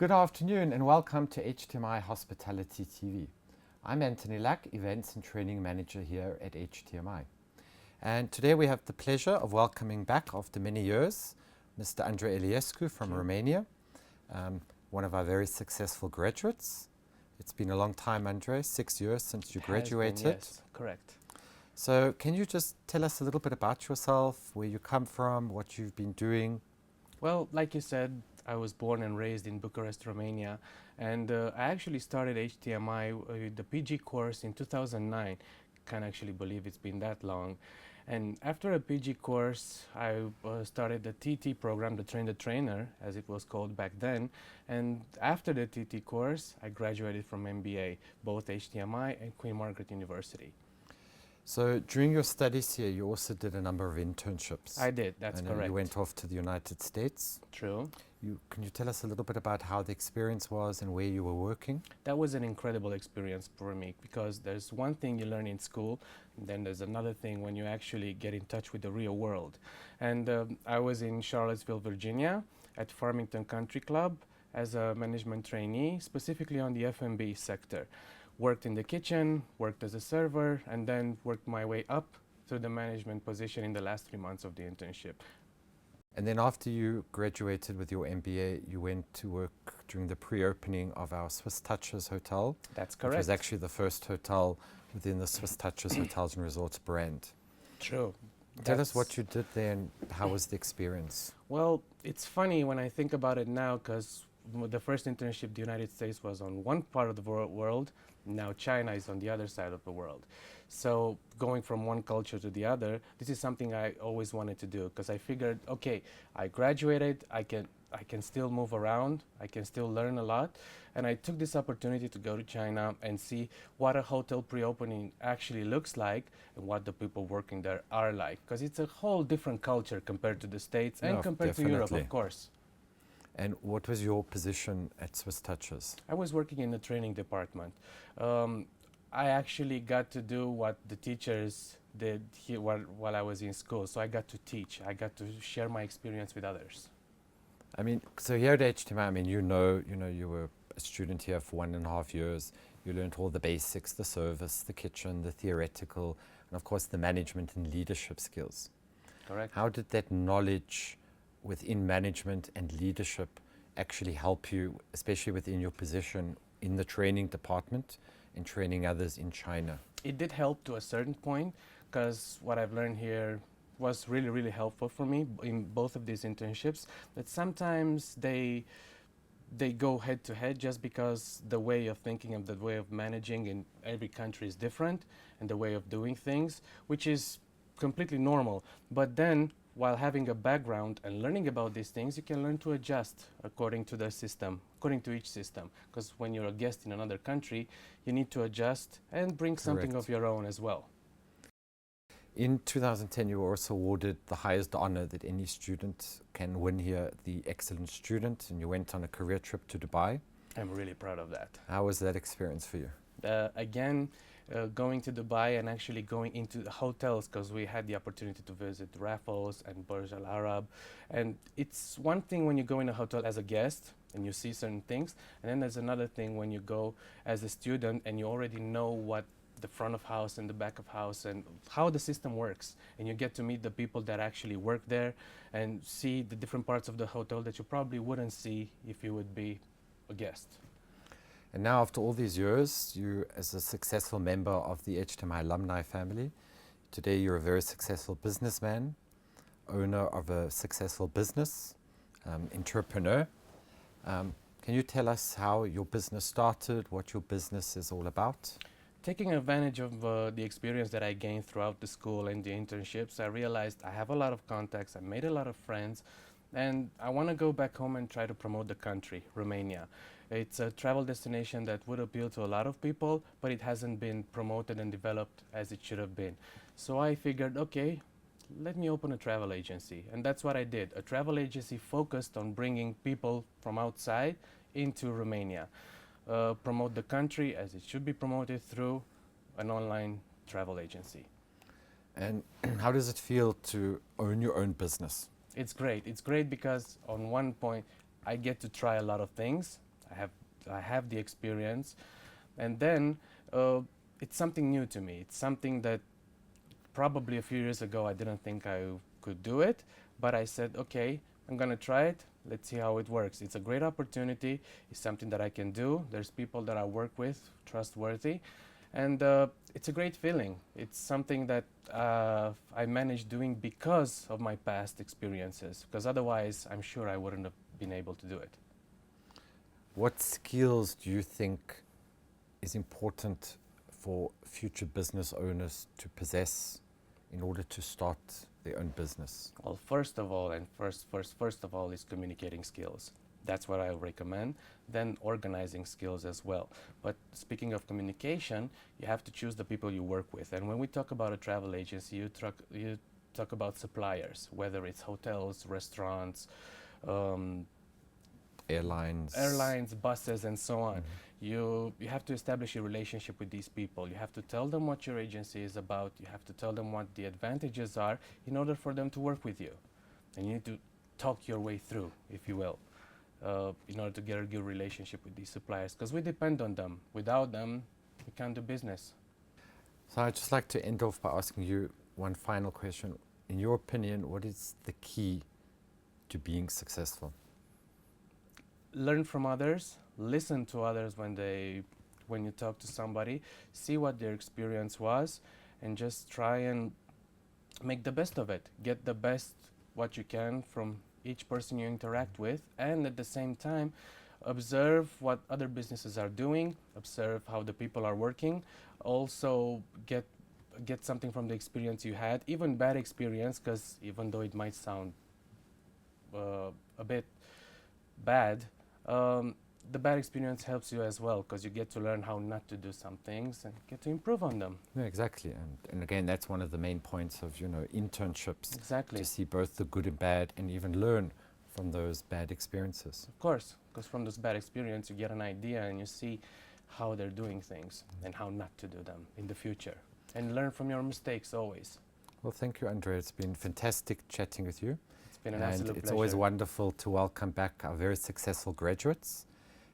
Good afternoon and welcome to HTMi Hospitality TV. I'm Andrei Iliescu, Events and Training Manager here at HTMi. And today we have the pleasure of welcoming back after many years Mr. Andrei Iliescu from Romania, one of our very successful graduates. It's been a long time, Andrei, 6 years since you graduated. Yes, correct. So can you just tell us a little bit about yourself, where you come from, what you've been doing? Well, like you said, I was born and raised in Bucharest, Romania, and I actually started HTMi with the PG course in 2009. Can't actually believe it's been that long. And after a PG course, I started the TT program, the Train the Trainer, as it was called back then. And after the TT course, I graduated from MBA, both HTMi and Queen Margaret University. So during your studies here, you also did a number of internships. I did, that's correct. You went off to the United States. True. Can you tell us a little bit about how the experience was and where you were working? That was an incredible experience for me because there's one thing you learn in school, and then there's another thing when you actually get in touch with the real world. And I was in Charlottesville, Virginia at Farmington Country Club as a management trainee, specifically on the F&B sector. Worked in the kitchen, worked as a server, and then worked my way up to the management position in the last 3 months of the internship. And then after you graduated with your MBA, you went to work during the pre-opening of our Swiss Touches hotel. That's correct. It was actually the first hotel within the Swiss Touches Hotels and Resorts brand. True. Tell us what you did there and how was the experience? Well, it's funny when I think about it now because the first internship, the United States was on one part of the world. Now China is on the other side of the world. So going from one culture to the other, this is something I always wanted to do because I figured, okay, I graduated, I can still move around, I can still learn a lot. And I took this opportunity to go to China and see what a hotel pre-opening actually looks like and what the people working there are like. Because it's a whole different culture compared to the States and compared to Europe, of course. And what was your position at Swiss Touches? I was working in the training department. I actually got to do what the teachers did here while I was in school. So I got to teach. I got to share my experience with others. I mean, so here at HTMi, I mean, you know, you were a student here for 1.5 years. You learned all the basics, the service, the kitchen, the theoretical, and of course the management and leadership skills. Correct. How did that knowledge within management and leadership actually help you, especially within your position in the training department and training others in China? It did help to a certain point because what I've learned here was really, really helpful for me in both of these internships. That sometimes they go head to head just because the way of thinking and the way of managing in every country is different and the way of doing things, which is completely normal. But then while having a background and learning about these things, you can learn to adjust according to the system, according to each system. Because when you're a guest in another country, you need to adjust and bring something of your own as well. In 2010, you were also awarded the highest honor that any student can win here, the Excellent Student, and you went on a career trip to Dubai. I'm really proud of that. How was that experience for you? Again, going to Dubai and actually going into the hotels because we had the opportunity to visit Raffles and Burj Al Arab. And it's one thing when you go in a hotel as a guest and you see certain things, and then there's another thing when you go as a student and you already know what the front of house and the back of house and how the system works, and you get to meet the people that actually work there and see the different parts of the hotel that you probably wouldn't see if you would be a guest. And now after all these years, you as a successful member of the HTMi alumni family, today you're a very successful businessman, owner of a successful business, entrepreneur. Can you tell us how your business started, what your business is all about? Taking advantage of the experience that I gained throughout the school and the internships, I realized I have a lot of contacts, I made a lot of friends, and I want to go back home and try to promote the country, Romania. It's a travel destination that would appeal to a lot of people, but it hasn't been promoted and developed as it should have been. So I figured, okay, let me open a travel agency. And that's what I did. A travel agency focused on bringing people from outside into Romania. Promote the country as it should be promoted through an online travel agency. And how does it feel to own your own business? It's great. It's great because on one point, I get to try a lot of things. I have the experience, and then it's something new to me. It's something that probably a few years ago I didn't think I could do it, but I said, okay, I'm gonna try it. Let's see how it works. It's a great opportunity. It's something that I can do. There's people that I work with, trustworthy, and it's a great feeling. It's something that I managed doing because of my past experiences, because otherwise I'm sure I wouldn't have been able to do it. What skills do you think is important for future business owners to possess in order to start their own business? Well, first of all, is communicating skills. That's what I recommend. Then organizing skills as well. But speaking of communication, you have to choose the people you work with. And when we talk about a travel agency, you talk about suppliers, whether it's hotels, restaurants, Airlines, buses, and so on. Mm-hmm. You have to establish a relationship with these people. You have to tell them what your agency is about. You have to tell them what the advantages are in order for them to work with you. And you need to talk your way through, if you will, in order to get a good relationship with these suppliers, because we depend on them. Without them, we can't do business. So I'd just like to end off by asking you one final question. In your opinion, what is the key to being successful? Learn from others, listen to others when you talk to somebody, see what their experience was, and just try and make the best of it. Get the best what you can from each person you interact with, and at the same time observe what other businesses are doing, observe how the people are working, also get something from the experience you had, even bad experience, because even though it might sound a bit bad, the bad experience helps you as well, because you get to learn how not to do some things and get to improve on them. Yeah, exactly. And again, that's one of the main points of, internships. Exactly. To see both the good and bad and even learn from those bad experiences. Of course, because from those bad experience you get an idea and you see how they're doing things and how not to do them in the future. And learn from your mistakes always. Well, thank you, Andrei. It's been fantastic chatting with you. It's been an absolute And it's pleasure. always wonderful to welcome back our very successful graduates.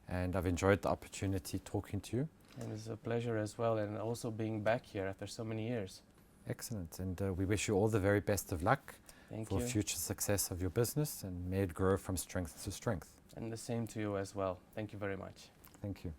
And I've enjoyed the opportunity talking to you. And it's a pleasure as well, and also being back here after so many years. Excellent. And we wish you all the very best of luck Thank for you. future success of your business, and may it grow from strength to strength. And the same to you as well. Thank you very much. Thank you.